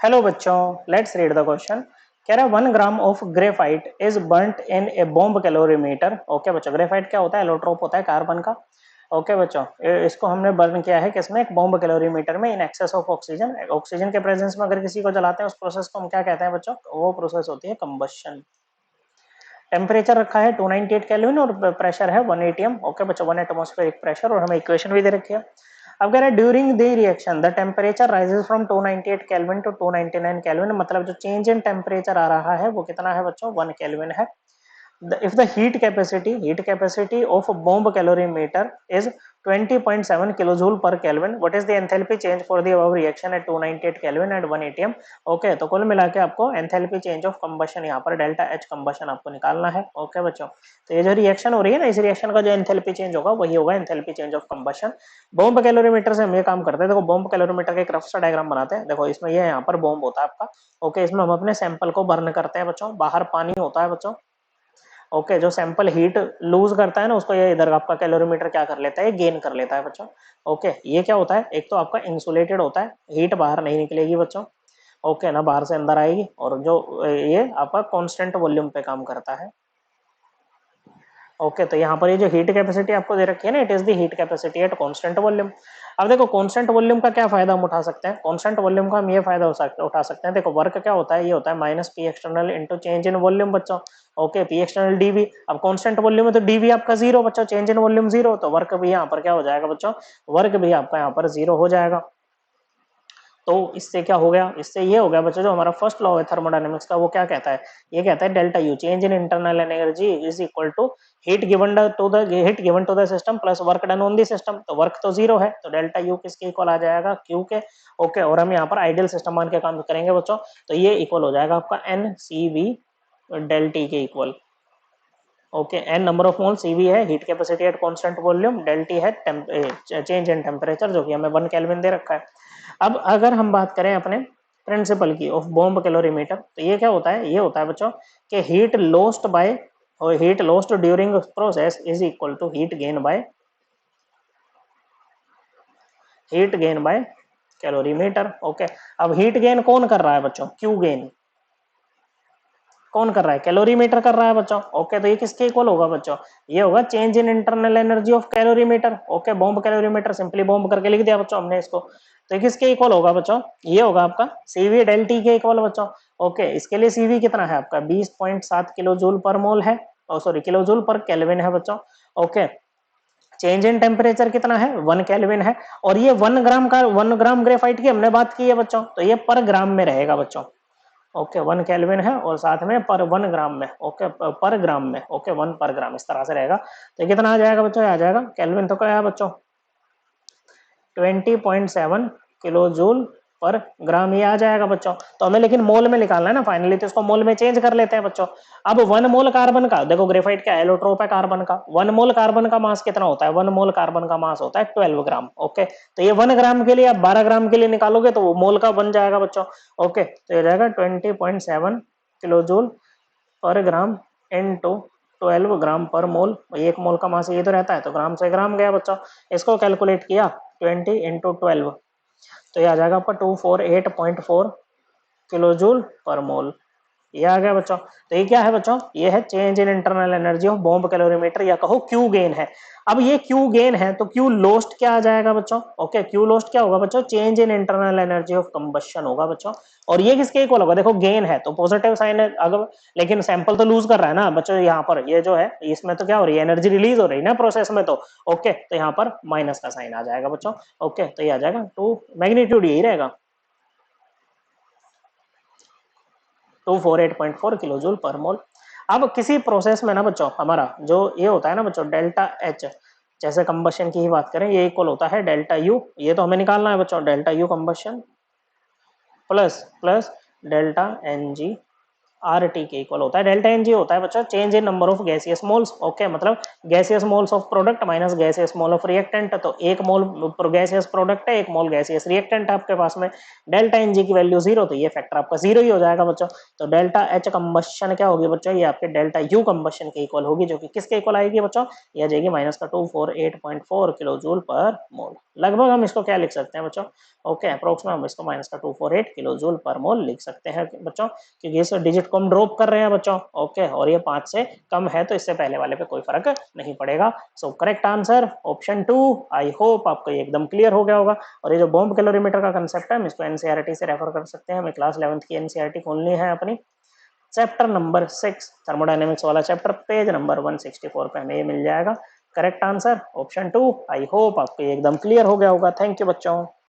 Hello बच्चों, let's read the question. कह रहा है 1 gram of graphite is बर्nt in A bomb calorimeter. Okay बच्चों, ग्रेफाइट क्या होता है? एलोट्रोप होता है कार्बन का। ओके बच्चों, इसको हमने बर्न किया है किसमें? एक बॉम्ब कैलोरीमीटर में in excess of oxygen. Oxygen के प्रेजेंस में अगर किसी को जलाते हैं उस प्रोसेस को हम क्या कहते हैं बच्चों? वो प्रोसेस होती है कंबशन। टेम्परेचर रखा है 298 केल्विन और प्रेशर है 1 atm। ओके बच्चों, 1 एटमॉस्फेरिक प्रेशर और हमें इक्वेशन भी दे रखी है। अब कह रहा है during the reaction the temperature rises from 298 kelvin to 299 kelvin. मतलब जो चेंज इन टेम्परेचर आ रहा है वो कितना है बच्चों? 1 केल्विन है। If the heat capacity of a bomb calorimeter is 20.7 kilojoule per Kelvin, what is the enthalpy change for the above reaction at 298 Kelvin and 1 atm? Okay, तो कुल मिला के आपको एंथैल्पी चेंज ऑफ कंबशन यहाँ पर delta H combustion आपको निकालना है। ओके बच्चों, तो ये जो रिएक्शन हो रही है ना, इस रिएक्शन का जो एंथैल्पी चेंज होगा वही होगा enthalpy change of combustion. Bomb calorimeter से हम ये काम करते हैं। देखो बॉम्ब कैलोरीमीटर का एक रफ सा डायग्राम बनाते हैं। देखो इसमें ये यहाँ पर बॉम्ब होता है आपका। ओके, इसमें हम अपने सैंपल को बर्न करते हैं बच्चों। बाहर पानी होता है बच्चों। ओके, जो सैंपल हीट लूज करता है ना उसको ये इधर आपका कैलोरीमीटर क्या कर लेता है? गेन कर लेता है बच्चों। ओके, ये क्या होता है? एक तो आपका इंसुलेटेड होता है, हीट बाहर नहीं निकलेगी बच्चों। ओके ना, बाहर से अंदर आएगी। और जो ये आपका कांस्टेंट वॉल्यूम पे काम करता है। ओके, तो यहाँ पर ये जो हीट कैपेसिटी आपको दे रखी है ना, it is the heat capacity at constant volume. अब देखो कांस्टेंट वॉल्यूम का क्या फायदा हम उठा सकते हैं? कांस्टेंट वॉल्यूम का हम ये फायदा उठा सकते हैं। देखो वर्क क्या होता है? ये होता है minus P external into change in volume बच्चों। Okay, P external DV. अब कांस्टेंट वॉल्यूम है तो डीवी आपका जीरो बच्चों, चेंज इन वॉल्यूम जीरो, तो वर्क भी यहाँ पर क्या हो जाएगा बच्चों? वर्क भी आपका यहाँ पर जीरो हो जाएगा। तो इससे क्या हो गया? इससे ये हो गया बच्चों, जो हमारा फर्स्ट लॉ है थर्मोडायनेमिक्स का वो क्या कहता है? ये कहता है delta U, change in internal energy is equal to heat given to the system plus work done on the system. तो वर्क तो जीरो है, तो डेल्टा यू किसके इक्वल आ जाएगा? क्यू के। ओके, और हम यहाँ पर आइडियल सिस्टम मान के काम करेंगे बच्चों, तो ये इक्वल हो जाएगा आपका N C V del T के equal. Okay, N number of mole, CV है heat capacity at constant volume, del T है चेंज इन टेम्परेचर जो कि हमें 1 केल्विन दे रखा है। अब अगर हम बात करें अपने प्रिंसिपल की ऑफ बॉम्ब कैलोरीमीटर, तो ये क्या होता है? ये होता है बच्चों कि heat lost during process is equal to heat gain by calorimeter. Okay, अब हीट गेन कौन कर रहा है बच्चों? क्यू गेन कौन कर रहा है? कैलोरीमीटर कर रहा है बच्चों। ओके, तो ये किसके इक्वल होगा बच्चों? ये होगा change in internal energy of calorimeter. Okay, bomb calorimeter simply bomb करके लिख दिया बच्चों हमने इसको। तो किसके इक्वल होगा बच्चों? ये होगा आपका सीवी डेल टी के इक्वल बच्चों। ओके, इसके लिए सीवी कितना है आपका? 20.7 किलो जूल पर मोल है, सॉरी किलो जूल पर केल्विन है बच्चों। ओके, चेंज इन टेम्परेचर कितना है? 1 केल्विन है। और ये 1 ग्राम ग्रेफाइट की हमने बात की है बच्चों, तो ये पर ग्राम में रहेगा बच्चों। ओके, 1 केल्विन है और साथ में पर 1 ग्राम में। ओके, पर ग्राम में। ओके, 1 पर ग्राम इस तरह से रहेगा। तो कितना आ जाएगा बच्चों? आ जाएगा केल्विन तो क्या है बच्चों? 20.7 किलो जूल पर ग्राम, ये आ जाएगा बच्चों। तो हमें लेकिन मोल में निकालना है ना फाइनली, तो इसको मोल में चेंज कर लेते हैं बच्चों। अब 1 मोल कार्बन का, देखो ग्रेफाइट क्या एलोट्रोप है कार्बन का, 1 मोल कार्बन का मास कितना होता है? 1 मोल कार्बन का मास होता है 12 ग्राम। ओके, तो ये 1 ग्राम के लिए आप 12 ग्राम के लिए निकालोगे तो वो मोल का बन जाएगा बच्चों। ओके, तो ये जाएगा 20.7 किलो जूल पर ग्राम इनटू 12 ग्राम पर मोल। एक मोल का मास ये तो रहता है, तो ग्राम से ग्राम गया बच्चों। इसको कैलकुलेट किया 20 इंटू 12, तो ये आ जाएगा आपका 248.4 किलो जूल पर मोल। ये आ गया बच्चों। तो ये क्या है बच्चों? ये है change in internal energy of bomb calorimeter, या कहो क्यू गेन है। अब ये क्यू गेन है तो क्यू लोस्ट क्या आ जाएगा बच्चों? ओके, क्यू लोस्ट क्या होगा बच्चों? Change in internal energy of combustion होगा बच्चों। और ये किसके इक्वल होगा? देखो गेन है तो पॉजिटिव साइन है, अगर लेकिन सैंपल तो लूज कर रहा है ना बच्चों। यहाँ पर ये जो है इसमें तो क्या हो रही है? एनर्जी रिलीज हो रही है ना प्रोसेस में। तो ओके, तो यहाँ पर माइनस का साइन आ जाएगा बच्चों। ओके, तो ये आ जाएगा 2, मैग्नीट्यूड यही रहेगा 248.4 किलो जूल पर मोल। अब किसी प्रोसेस में ना बच्चों हमारा जो ये होता है ना बच्चों डेल्टा एच, जैसे कंबशन की ही बात करें, ये इक्वल होता है डेल्टा यू। ये तो हमें निकालना है बच्चों, delta U combustion plus plus delta N G RT के इक्वल होता है। डेल्टा एन जी होता है बच्चा change in number of gaseous moles. Okay, मतलब gaseous moles of product minus gaseous mole of reactant. तो एक मोल गैसियस प्रोडक्ट है, एक मोल गैसियस रिएक्टेंट है आपके पास में। डेल्टा एन जी की वैल्यू 0, तो ये फैक्टर आपका 0 ही हो जाएगा बच्चों। तो डेल्टा एच कंबशन क्या होगी बच्चों, ये आपके डेल्टा यू कंबशन के इक्वल होगी, जो कि किसके इक्वल आएगी बच्चों, ये आ जाएगी माइनस का 248.4 किलो जूल पर मोल। लगभग हम इसको क्या लिख सकते हैं बच्चों, ओके, अप्रोक्स में हम इसको माइनस का 248 किलो जूल पर मोल लिख सकते हैं बच्चों, क्योंकि इस डिजिट को हम ड्रॉप कर रहे हैं बच्चों। ओके, और ये 5 से कम है तो इससे पहले वाले पे कोई फर्क नहीं पड़ेगा। So correct answer option 2। I hope आपको ये एकदम क्लियर हो गया होगा। और ये जो बॉम्ब कैलोरीमीटर का कंसेप्ट है, हम इसको एनसीईआरटी से रेफर कर सकते हैं। हमें क्लास 11th की एनसीईआरटी खोलनी है अपनी, चैप्टर नंबर 6 थर्मोडायनेमिक्स वाला चैप्टर, पेज नंबर 164 पे हमें ये मिल जाएगा। Correct answer option 2। I hope आपको ये एकदम क्लियर हो गया होगा। थैंक यू बच्चों।